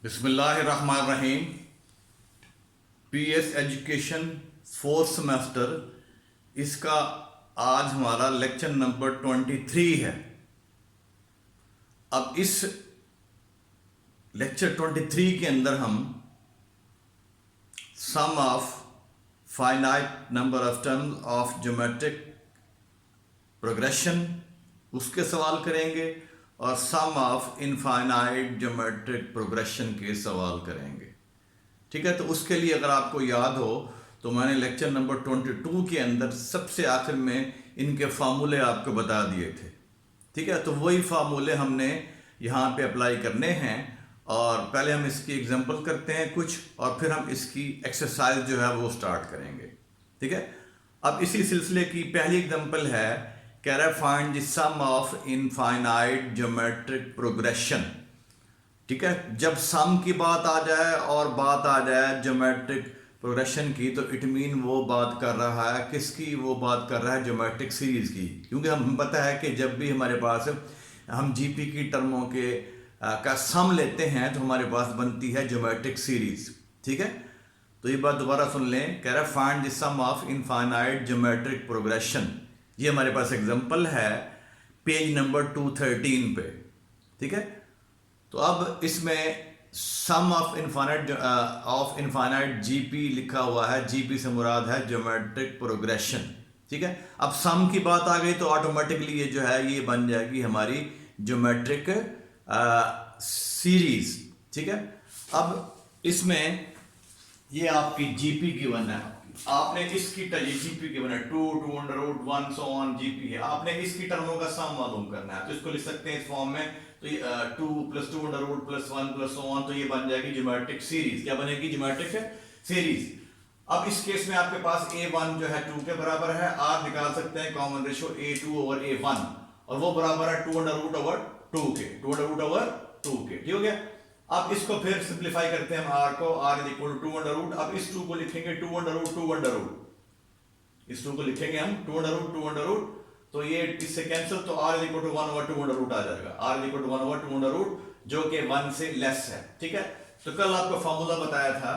बिस्मिल्लाहिर्रहमानिर्रहीम। PS education 4th semester, इसका आज हमारा लेक्चर नंबर 23 है। अब इस लेक्चर 23 के अंदर हम sum of finite number of terms of geometric progression उसके सवाल करेंगे और sum of infinite geometric progression के सवाल करेंगे। ठीक है, तो उसके लिए अगर आपको याद हो तो मैंने लेक्चर नंबर 22 के अंदर सबसे आखिर में इनके फार्मूले आपको बता दिए थे। ठीक है, तो वही फार्मूले हमने यहाँ पे अप्लाई करने हैं और पहले हम इसकी एग्जांपल करते हैं कुछ और फिर हम इसकी एक्सरसाइज जो है वो स्टार्ट करेंगे। ठीक है, अब इसी सिलसिले की पहली एग्जांपल है, कह रहा है find the sum of infinite geometric progression. ठीक है, जब सम की बात आ जाए और बात आ जाए ज्योमेट्रिक प्रोग्रेशन की तो इट मीन वो बात कर रहा है किसकी, वो बात कर रहा है ज्योमेट्रिक सीरीज की। क्योंकि हम पता है कि जब भी हमारे पास हम जीपी की टर्मों के का सम लेते हैं तो हमारे पास बनती है ज्योमेट्रिक सीरीज। ठीक है, तो ये बात दोबारा सुन लें, कह रहा है find the sum of infinite geometric progression. ये हमारे पास एग्जांपल है पेज नंबर 213 पे। ठीक है, तो अब इसमें सम ऑफ इनफाइनाइट जीपी लिखा हुआ है। जीपी से मुराद है ज्योमेट्रिक प्रोग्रेशन। ठीक है, अब सम की बात आ गई तो ऑटोमेटिकली ये जो है ये बन जाएगी हमारी ज्योमेट्रिक सीरीज। ठीक है, अब इसमें ये आपकी जीपी गिवन है, आपने इसकी जीपी गिवन है 2 2 under root 1 so on GP है, आपने इसकी टर्मों का सम मालूम करना है। तो इसको लिख सकते हैं इस फॉर्म में, तो ये 2 + 2 अंडर रूट +1 + सो ऑन, तो ये बन जाएगी ज्योमेट्रिक सीरीज। क्या बनेगी? Geometric series. अब इस केस में आपके पास a1 जो है 2 के बराबर है, आप निकाल सकते हैं कॉमन रेशियो a2/a1 और वो बराबर है 2 अंडर रूट ओवर 2 के, 2 अंडर रूट ओवर 2 के। ठीक हो गया। अब इसको फिर सिंपलीफाई करते हैं हम r को, r = 2 अंडर रूट। अब इस 2 को लिखेंगे 2 अंडर रूट 2 अंडर रूट, इस 2 को लिखेंगे हम 2 अंडर रूट 2 अंडर रूट, तो ये इससे कैंसिल, तो r = 1/2 अंडर रूट आ जाएगा। r = 1/2 अंडर रूट जो कि 1 से लेस है। ठीक है, तो कल आपको फार्मूला बताया था,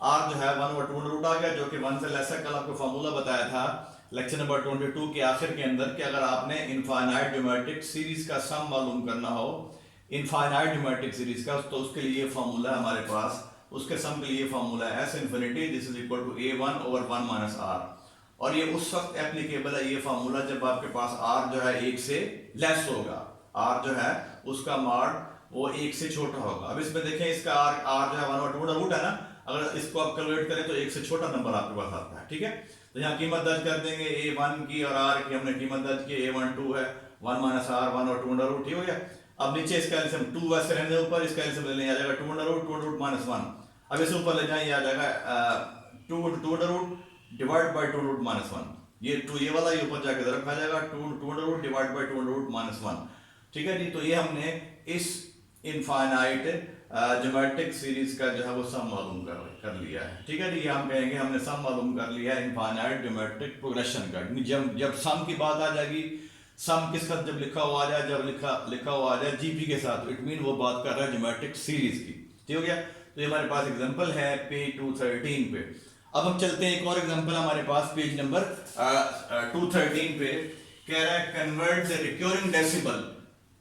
r जो है 1/2 अंडर रूट आ गया जो कि 1 से लेस है। कल आपको फार्मूला बताया था लेक्चर नंबर 22 के आखिर के अंदर कि अगर आपने इनफाइनाइट ज्योमेट्रिक सीरीज का सम मालूम करना हो, इनफाइनाइट ज्योमेट्रिक सीरीज का, तो उसके लिए फार्मूला है हमारे पास, उसके सम के लिए फार्मूला है s infinity this is equal to a1/1 - r। और ये उस वक्त एप्लीकेबल है ये फार्मूला जब आपके पास r जो है 1 से लेस होगा, r जो है उसका मॉड वो 1 से छोटा होगा। अब इसमें देखें इसका r जो है 1/2 रूट है ना, अगर इसको आप कैलकुलेट करें तो 1 से छोटा नंबर आपके पास आता है। ठीक है, तो यहाँ कीमत दर्ज कर देंगे a1 की और r की, हमने कीमत दर्ज की a1 2 है, 1 - r 1/2 अंडर रूट। ठीक हो गया। अब नीचे इसका एलसीएम 2 वैसे रहने ऊपर, इसका एलसीएम लेने आ जाएगा 2 अंडर रूट 2 अंडर रूट -1। अब इसे ऊपर ले जाएं, ये आ जाएगा 2 under root divide by 2 under root -1। ये 2 ये वाला ये ऊपर जाके इधर रखा जाएगा 2 under root divide by 2 under root -1। ठीक है जी, तो ये हमने इस इनफाइनाइट ज्योमेट्रिक सीरीज का जो है वो सम मालूम कर लिया है। ठीक है जी, ये हम कहेंगे हमने सम मालूम कर लिया है इनफाइनाइट ज्योमेट्रिक प्रोग्रेशन का। जब सम की बात आ जाएगी, सम किस साथ जब लिखा हुआ आ जाए, जब लिखा हुआ आ जाए जीपी के साथ, इट मीन वो बात कर रहा है ज्योमेट्रिक सीरीज की। ठीक हो गया। तो ये हमारे पास एग्जांपल है पेज 213 पे। अब हम चलते हैं एक और एग्जांपल हमारे पास पेज नंबर 213 पे, कह रहा है कन्वर्ट द रिकरिंग डेसिमल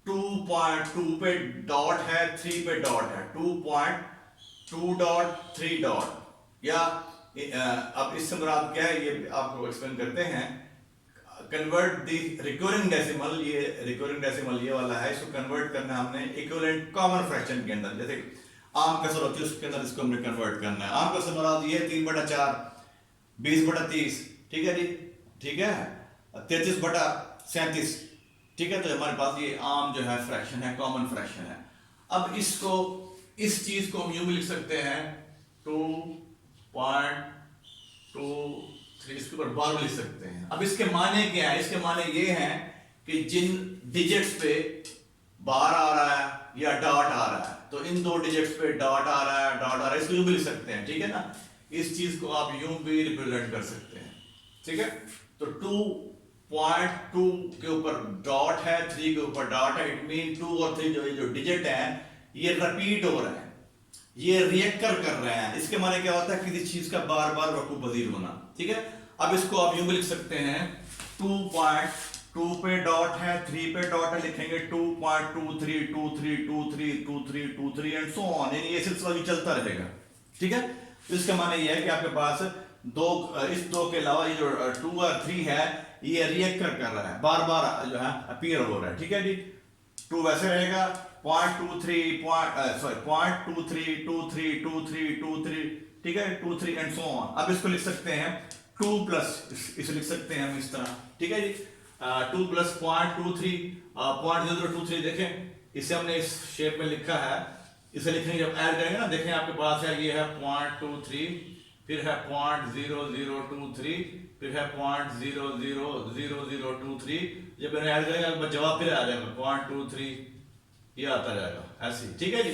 2.2 पे डॉट है, 3 पे डॉट है, 2.2 डॉट 3 डॉट, या अब इससे मुराद क्या है ये आपको एक्सप्लेन करते हैं। कन्वर्ट द रिकरिंग डेसिमल, ये रिकरिंग डेसिमल ये वाला है, इसको कन्वर्ट करना हमने इक्विवेलेंट कॉमन फ्रैक्शन के अंदर, जैसे आम कसर होती है उसके अंदर इसको हमने कन्वर्ट करना है। आम कसर मुराद ये 3/4 20/30। ठीक है जी, ठीक है 33/37। ठीक है, तो हमारे पास ये आम जो है फ्रैक्शन है, कॉमन फ्रैक्शन है। अब इसको इस चीज को हम यूं भी लिख सकते हैं 2.23, इसके ऊपर 12 लिख सकते हैं। अब इसके माने क्या है? इसके माने ये हैं कि जिन डिजिट्स पे बार आ रहा है या डॉट आ रहा है, तो इन 2 डिजिट्स पे डॉट आ रहा है, डॉट आ रहा है, इसको यूं भी लिख सकते हैं। ठीक है ना, इस चीज को आप यूं भी रिप्रेजेंट कर सकते हैं। ठीक है, तो 2.2 के ऊपर डॉट है, 3 के ऊपर डॉट है, इट मीन 2 और 3 जो डिजिट है ये रिपीट हो रहे हैं। ये रिएक्टर कर रहे हैं, इसके माने क्या होता है किसी चीज का बार बार रकूबजीर होना। ठीक है, अब इसको आप यूं भी लिख सकते हैं 2.2 पे डॉट है, 3 पे डॉट है, लिखेंगे 2.2323232323 एंड सो ऑन, यानी ये सिलसिला भी चलता रहेगा। ठीक है, तो इसका माने ये है कि आपके पास दो, इस दो के अलावा ये जो 2 और 3 है ये रिएक्टर कर रहा है, बार बार जो है अपीयर हो रहा है। ठीक है जी, 2 वैसे रहेगा 0.2323232323, ठीक है 23 एंड सो ऑन। अब इसको लिख सकते हैं 2 प्लस, इसे लिख सकते हैं हम इस तरह। ठीक है जी, 2 प्लस 0.23 देखें, इसे हमने इस शेप में लिखा है, इसे लिखने जब ऐड करेंगे ना, देखें आपके पास है ये है 0.23, फिर है 0.0023, फिर है 0.000023, जब मैंने ऐड करेंगे जवाब फिर आ जाएगा 0.23, ये आता जाएगा ऐसे। ठीक है जी,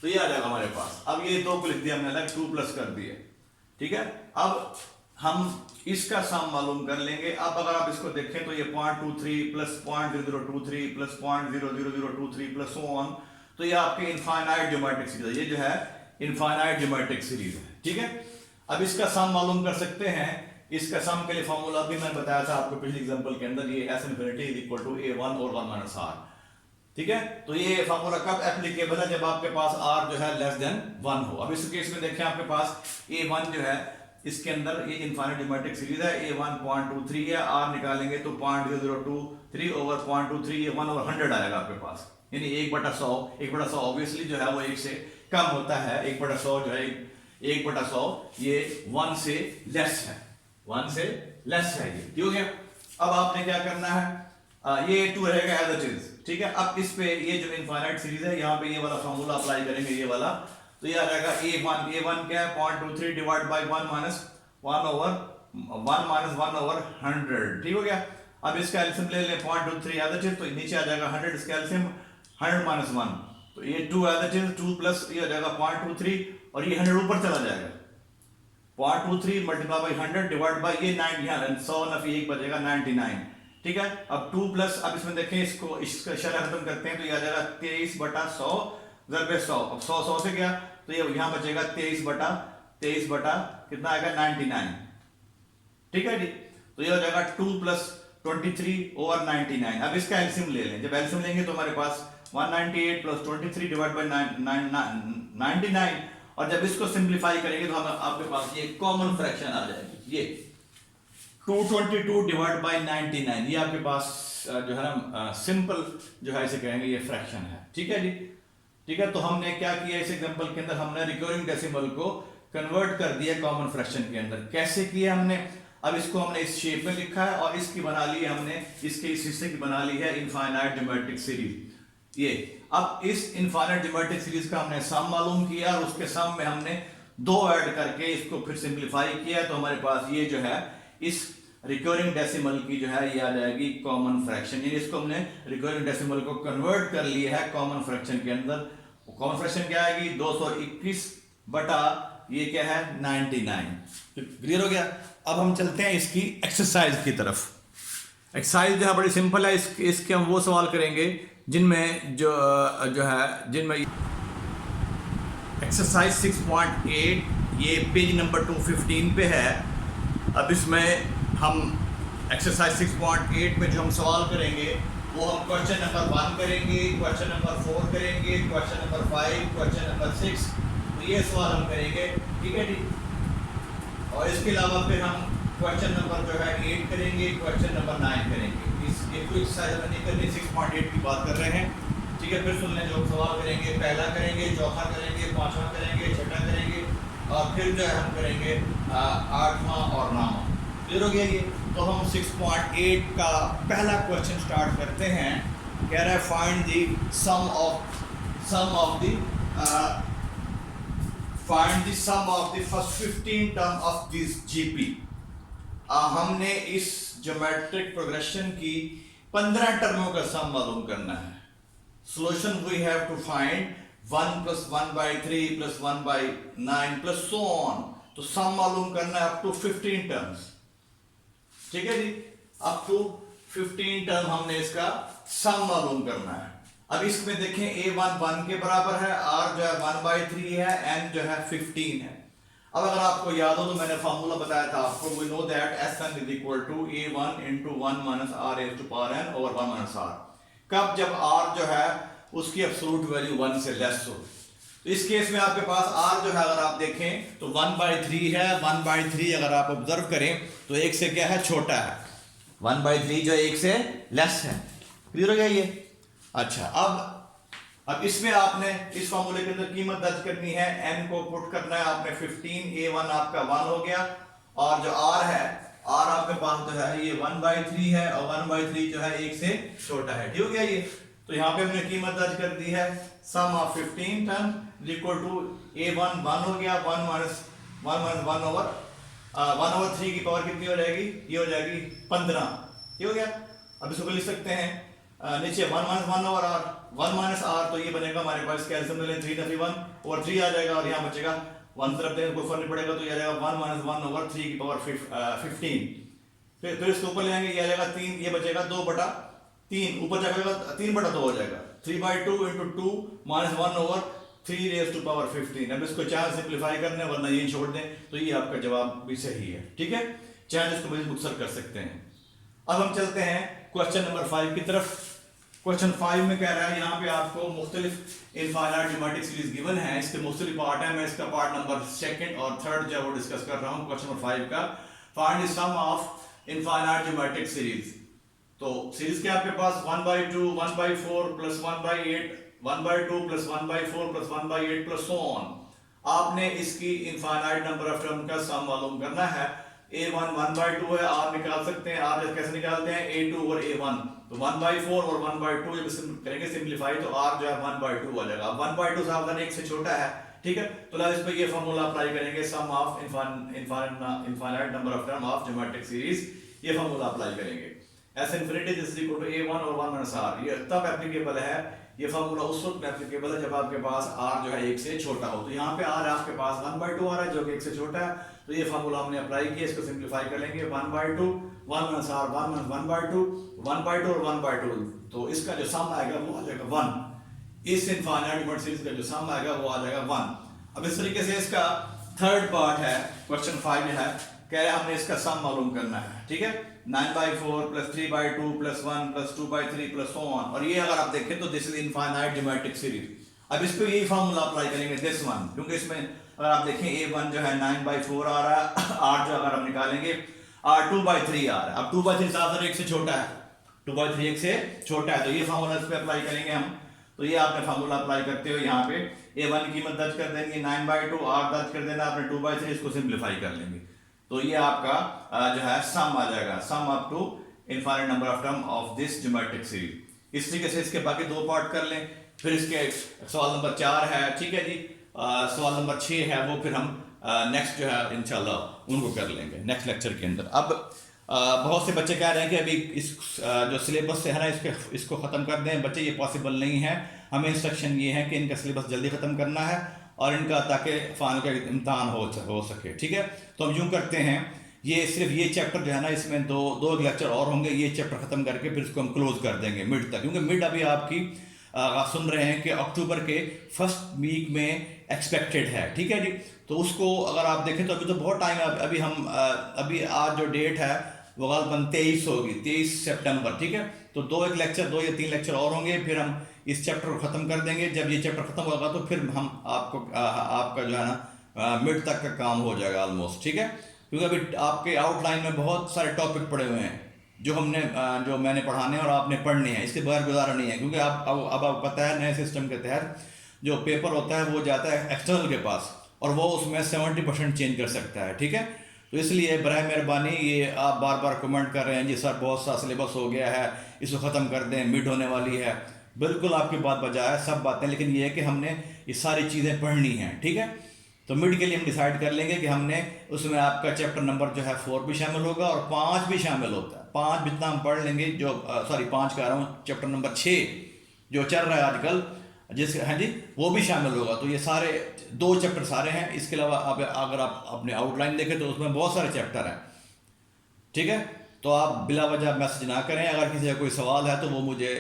तो ये आ जाएगा हमारे पास। अब ये दो को लिख दिया हमने, अलग 2 प्लस कर दिए। ठीक है, अब हम इसका सम मालूम कर लेंगे। अब अगर आप इसको देखें तो ये 0.23 plus 0.0023 plus 0.00023 plus so on, तो ये आपके इनफाइनाइट ज्योमेट्रिक सीरीज है, ये जो है इनफाइनाइट ज्योमेट्रिक सीरीज है। ठीक है, अब इसका सम मालूम कर सकते हैं। इसका सम के लिए फॉर्मूला भी मैंने बताया था आपको पिछले एग्जांपल के अंदर, ये s infinity is equal to a1 और 1 माइनस r। ठीक है, तो ये फॉर्मूला कब एप्लीकेबल है, जब आपके पास r जो है लेस देन 1 हो। अब इस केस में देखें आपके पास a1 जो है, इसके अंदर ये इनफाइनाइट ज्योमेट्रिक सीरीज है, a1 0.23 है, r निकालेंगे तो 0.0023 ओवर 0.23, ये 1 ओवर 100 आएगा आपके पास, यानी 1/100। 1/100 ऑब्वियसली जो है वो 1 से कम होता है, 1/100 जो है 1/100 ये 1 से लेस है, 1 से लेस है ये। ठीक हो गया, अब आपने क्या करना है, ये 2 रहेगा एज इट इज। ठीक है, अब इस पे ये जो इनफाइनाइट सीरीज है, यहाँ पे ये वाला फॉर्मूला अप्लाई करेंगे, ये वाला, तो ये आ जाएगा a1 क्या है 0.23 डिवाइड बाय 1 माइनस 1 ओवर 100। ठीक हो गया, अब इसका एलसीएम ले लें 0.23 एज इट इज, तो नीचे आ जाएगा 100, इसका एलसीएम 100 माइनस 1, तो ये 2 एज इट इज, 2 प्लस ये हो जाएगा 0.23 और ये 100 ऊपर चला जाएगा, 0.23 मल्टीप्लाई बाई 100 डिवाइड बाई ये 9, 100 नफी 1 बचेगा 99। ठीक है, अब 2 प्लस, अब इसमें देखें इसको, इसका इशारा खत्म करते हैं तो ये आ जाएगा 23/100 ज़रबे 100। अब 100 से गया तो ये यहाँ बचेगा 23 बटा कितना आएगा 99। ठीक है जी, तो ये हो जाएगा 2 प्लस 23 ओवर 99। अब इसका एलसीएम ले लें, जब एलसीएम लेंगे तो हमारे पास 198 प्लस 23 डिवाइड बाई 99, और जब इसको सिंप्लीफाई करेंगे तो हम आपके पास ये कॉमन फ्रैक्शन आ जाएगी, ये 222 डिवाइड बाई 99, ये आपके पास जो है ना सिंपल जो है इसे कहेंगे ये फ्रैक्शन है। ठीक है जी, ठीक है, तो हमने क्या किया इस एग्जांपल के अंदर, हमने रिकरिंग डेसिमल को कन्वर्ट कर दिया कॉमन फ्रैक्शन के अंदर। कैसे किया हमने, अब इसको हमने इस शेप में लिखा है और इसकी बना ली हमने, इसके इस हिस्से की बना ली है इनफाइनाइट ज्योमेट्रिक सीरीज। ये अब इस इनफाइनाइट ज्योमेट्रिक सीरीज का हमने सम मालूम किया और उसके सम में हमने 2 ऐड करके इसको फिर सिंप्लीफाई किया, तो हमारे पास ये जो है इस रिकरिंग डेसिमल की जो है ये आ जाएगी कॉमन फ्रैक्शन, यानी इसको हमने रिकरिंग डेसिमल को कन्वर्ट कर लिया है कॉमन फ्रैक्शन के अंदर। कॉमन फ्रैक्शन क्या आएगी 221 बटा ये क्या है 99। क्लियर हो गया, अब हम चलते हैं इसकी एक्सरसाइज की तरफ। एक्सरसाइज जो है बड़ी सिंपल है, इसके हम वो सवाल करेंगे जिनमें जो है जिनमें एक्सरसाइज 6.8 ये पेज नंबर 215 पे है। अब इसमें हम एक्सरसाइज 6.8 में जो हम सवाल करेंगे वो हम क्वेश्चन नंबर 1 करेंगे, क्वेश्चन नंबर 4 करेंगे, क्वेश्चन नंबर 5, क्वेश्चन नंबर 6, तो ये सवाल हम करेंगे। ठीक है जी, और इसके अलावा फिर हम क्वेश्चन नंबर जो है 8 करेंगे, क्वेश्चन नंबर 9 करेंगे। इस ये कोई एक्सरसाइज नहीं करनी, 6.8 की बात कर रहे हैं। ठीक है, फिर सुनने जो सवाल करेंगे, पहला करेंगे, चौथा करेंगे, पांचवा करेंगे, छठा करेंगे और फिर जो है हम करेंगे 8वां और 9वां। क्लियर हो गया ये, तो हम 6.8 का पहला क्वेश्चन स्टार्ट करते हैं। कह रहा है find the sum of the first 15 term of this GP. हमने इस ज्योमेट्रिक प्रोग्रेशन की 15 टर्मों का सम मालूम करना है। Solution we have to find 1 + 1/3 + 1/9 plus so on. तो सम मालूम करना है अप टू 15 टर्म्स। ठीक है जी, अप टू 15 टर्म हमने इसका सम मालूम करना है। अब इसमें देखें A1 1 के बराबर है, R जो है 1/3 है, N जो है 15 है। अब अगर आपको याद हो तो मैंने फार्मूला बताया था आपको, we know that Sn is equal to A1 into 1 minus R raised to power n over 1 minus R। कब? जब R जो है उसकी एब्सोल्यूट वैल्यू 1 से लेस हो। तो इस केस में आपके पास R जो है अगर आप देखें तो 1/3 है। 1/3 अगर आप ऑब्जर्व करें तो 1 से क्या है? छोटा है। 1/3 जो 1 से लेस है। क्लियर हो गया ये? अच्छा, अब इसमें आपने इस फॉर्मूले के अंदर कीमत दर्ज करनी है, n को पुट करना है आपने 15, A1 आपका 1 हो गया, और जो R है, R आपके पास जो है ये 1/3 है, और 1/3 जो है 1 से छोटा है। ठीक हो गया ये? तो यहाँ पे हमने कीमत दर्ज कर दी है, sum of 15 term equal to A1 1 हो गया, 1 माइनस 1 ओवर 1/3 की पावर कितनी हो जाएगी? ये हो जाएगी 15। ये हो गया? अब इसको लिख सकते हैं नीचे 1 minus 1 over R, 1 minus R, तो ये बनेगा हमारे पास कैल्शियम ले लें 3 दफी 1 ओवर 3 आ जाएगा, और यहाँ बचेगा 1 तरफ देंगे कोई फर्क नहीं पड़ेगा, तो ये आ जाएगा 1 माइनस 1 ओवर 3 की पावर 15। फिर इसको ऊपर ले आएंगे, ये आ जाएगा 3, ये बचेगा 2/3, ऊपर जाएगा 3/2 हो जाएगा, 3/2 into 2 minus 1 over 3 raise to power 15। अब इसको चाहे सिंप्लीफाई करने, वरना ये छोड़ दें, तो ये आपका जवाब भी सही है। ठीक है, चाहे इसको भी मुख्तसर कर सकते हैं। अब हम चलते हैं क्वेश्चन नंबर 5 की तरफ। क्वेश्चन 5 में कह रहा है यहाँ पे आपको मुख्तलिफ इनफाइनाइट ज्योमेट्रिक सीरीज गिवन है, इसके मुख्तलिफ पार्ट है। मैं इसका पार्ट नंबर 2 और 3 जो है वो डिस्कस कर रहा हूँ। क्वेश्चन नंबर 5 का find the sum of infinite geometric series. तो सीरीज के आपके पास 1/2, 1/4 plus 1/8, 1/2 plus 1/4 plus 1/8 plus so on. आपने इसकी इनफाइनाइट नंबर ऑफ टर्म का सम मालूम करना है। A1 1/2 है, R निकाल सकते हैं। R कैसे निकालते हैं? A2 और A1, तो 1/4 और 1/2 जब करेंगे सिंप्लीफाई तो R जो है 1/2 आ जाएगा। 1/2 सावधान 1 से छोटा है। ठीक है, तो इस पे ये फार्मूला अप्लाई करेंगे, sum of infinite number of term of geometric series. ये फार्मूला अप्लाई करेंगे, S infinity is equal to A1 और 1 minus R। ये तब एप्लीकेबल है, ये फार्मूला उस वक्त एप्लीकेबल है जब आपके पास R जो है 1 से छोटा हो। तो यहाँ पे R आपके पास 1/2 आ रहा है जो कि 1 से छोटा है, तो ये फार्मूला हमने अप्लाई किया। इसको सिंप्लीफाई कर लेंगे, 1/2 1 minus R 1 minus 1/2 1/2 और 1/2, तो इसका जो सम आएगा वो आ जाएगा 1। इस इनफाइनाइट ज्योमेट्रिक सीरीज का जो सम आएगा वो आ जाएगा 1। अब इस तरीके से इसका थर्ड पार्ट है, क्वेश्चन 5 जो है कह रहे हैं हमने इसका सम मालूम करना है। ठीक है, 9/4 plus 3/2 plus 1 plus 2/3 plus so on. और ये अगर आप देखें तो this is infinite geometric series. अब इस पे यही फार्मूला अप्लाई करेंगे, दिस वन, क्योंकि इसमें अगर आप देखें A1 जो है 9/4 आ रहा है, R जो अगर हम निकालेंगे R 2/3 आ रहा है। अब 2/3 साथ 1 से छोटा है, 2/3 1 से छोटा है, तो ये फार्मूला इस पे अप्लाई करेंगे हम। तो ये आपने फार्मूला अप्लाई करते हो यहाँ पे A1 की कीमत दर्ज कर देंगे 9/2, R दर्ज कर देना आपने 2/3, इसको सिंप्लीफाई कर लेंगे, तो ये आपका जो है सम आ जाएगा, sum up to infinite number of term of this geometric series. इस तरीके से इसके बाकी दो पार्ट कर लें। फिर इसके सवाल नंबर 4 है, ठीक है जी, सवाल नंबर 6 है, वो फिर हम नेक्स्ट जो है इंशाल्लाह उनको कर लेंगे नेक्स्ट लेक्चर के अंदर। अब बहुत से बच्चे कह रहे हैं कि अभी इस जो सिलेबस से है ना इसको ख़त्म कर दें। बच्चे, ये पॉसिबल नहीं है। हमें इंस्ट्रक्शन ये है कि इनका सिलेबस जल्दी ख़त्म करना है और इनका ताकि फाइनल का इम्तहान हो सके। ठीक है, तो हम यूँ करते हैं, ये सिर्फ ये चैप्टर जो है ना इसमें दो लेक्चर और होंगे, ये चैप्टर ख़त्म करके फिर इसको हम क्लोज कर देंगे मिड तक, क्योंकि मिड अभी आपकी आप सुन रहे हैं कि अक्टूबर के फर्स्ट वीक में एक्सपेक्टेड है। ठीक है जी, तो उसको अगर आप देखें तो अभी तो बहुत टाइम है। अभी आज जो डेट है वो गलतन 23 होगी, 23 सितंबर। ठीक है, तो 2 या 3 लेक्चर और होंगे, फिर हम इस चैप्टर को ख़त्म कर देंगे। जब ये चैप्टर ख़त्म होगा तो फिर हम आपका जो है ना मिड तक का काम हो जाएगा ऑलमोस्ट। ठीक है, क्योंकि अभी आपके आउटलाइन में बहुत सारे टॉपिक पड़े हुए हैं जो मैंने पढ़ाने और आपने पढ़ने हैं, इसके बगैर गुजारा नहीं है। क्योंकि अब आपको पता है नए सिस्टम के तहत जो पेपर होता है वो जाता है एक्सटर्नल के पास और वो उसमें 70% चेंज कर सकता है। ठीक है, तो इसलिए बराए मेहरबानी ये आप बार बार कमेंट कर रहे हैं जी सर बहुत सा सिलेबस हो गया है, इसको ख़त्म कर दें, मिड होने वाली है। बिल्कुल आपकी बात बजा है, सब बातें, लेकिन ये है कि हमने ये सारी चीज़ें पढ़नी हैं। ठीक है, तो मिड के लिए हम डिसाइड कर लेंगे कि हमने उसमें आपका चैप्टर नंबर जो है 4 भी शामिल होगा और 5 भी शामिल होता है। 5 जितना हम पढ़ लेंगे, जो 5 कह रहा हूँ, चैप्टर नंबर 6 जो चल रहा है आजकल हाँ जी, वो भी शामिल होगा। तो ये सारे 2 चैप्टर सारे हैं। इसके अलावा अगर आप अपने आउटलाइन देखें तो उसमें बहुत सारे चैप्टर हैं। ठीक है, तो आप बिला वजह मैसेज ना करें। अगर किसी का कोई सवाल है तो वो मुझे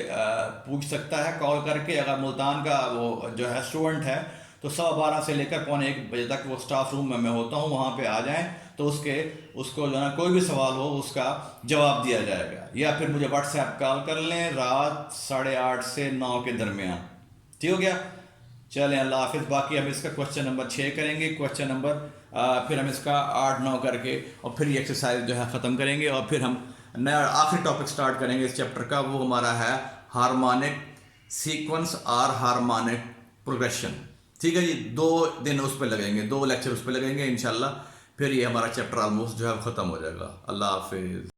पूछ सकता है कॉल करके। अगर मुल्तान का वो जो है स्टूडेंट है तो 12:15 से लेकर पौने 1 बजे तक वो स्टाफ रूम में मैं होता हूँ, वहाँ पे आ जाएं तो उसको जो है ना कोई भी सवाल हो उसका जवाब दिया जाएगा। या फिर मुझे व्हाट्सएप कॉल कर लें रात 8:30 से 9 के दरमियान। ठीक हो गया? चलें, अल्लाह हाफिज़। बाकी हम इसका क्वेश्चन नंबर 6 करेंगे, क्वेश्चन नंबर फिर हम इसका 8-9 करके और फिर ये एक्सरसाइज जो है ख़त्म करेंगे और फिर हम नया आखिरी टॉपिक स्टार्ट करेंगे इस चैप्टर का। वो हमारा है हार्मोनिक सीक्वेंस और हार्मोनिक प्रोग्रेशन। ठीक है जी, 2 दिन उस पर लगेंगे, 2 लेक्चर उस पर लगेंगे इंशाल्लाह। फिर ये हमारा चैप्टर ऑलमोस्ट जो है ख़त्म हो जाएगा। अल्लाह हाफिज़।